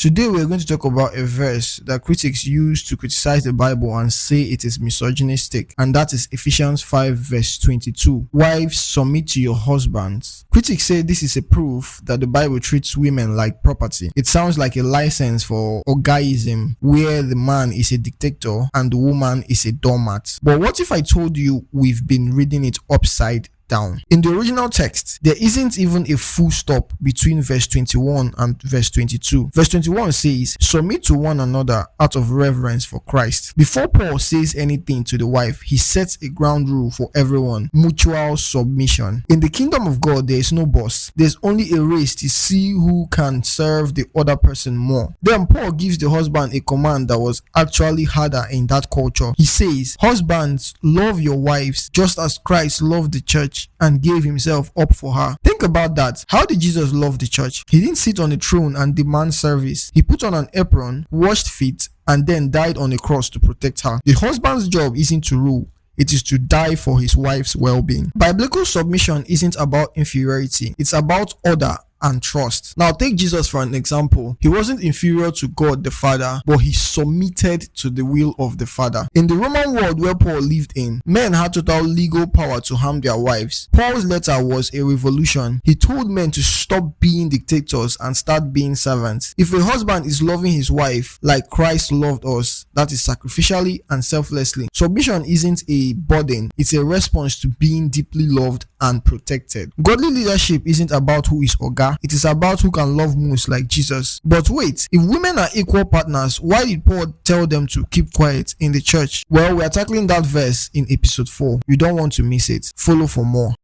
Today we're going to talk about a verse that critics use to criticize the Bible and say it is misogynistic, and that is Ephesians 5 verse 22. Wives, submit to your husbands. Critics say this is a proof that the Bible treats women like property. It sounds like a license for orgasm, where the man is a dictator and the woman is a doormat. But what if I told you we've been reading it upside down? In the original text, there isn't even a full stop between verse 21 and verse 22. Verse 21 says, submit to one another out of reverence for Christ. Before Paul says anything to the wife, he sets a ground rule for everyone: mutual submission. In the kingdom of God, there is no boss. There's only a race to see who can serve the other person more. Then Paul gives the husband a command that was actually harder in that culture. He says, husbands, love your wives just as Christ loved the church and gave himself up for her. Think about that. How did Jesus love the church? He didn't sit on a throne and demand service. He put on an apron, washed feet, and then died on a cross to protect her. The husband's job isn't to rule. It is to die for his wife's well-being. Biblical submission isn't about inferiority. It's about order and trust. Now take Jesus for an example. He wasn't inferior to God the Father, but he submitted to the will of the Father. In the Roman world where Paul lived in, men had total legal power to harm their wives. Paul's letter was a revolution. He told men to stop being dictators and start being servants. If a husband is loving his wife like Christ loved us, that is sacrificially and selflessly, submission isn't a burden. It's a response to being deeply loved and protected. Godly leadership isn't about who is Oga. It is about who can love most, like Jesus. But wait, if women are equal partners, why did Paul tell them to keep quiet in the church? Well, we are tackling that verse in episode 4. You don't want to miss it. Follow for more.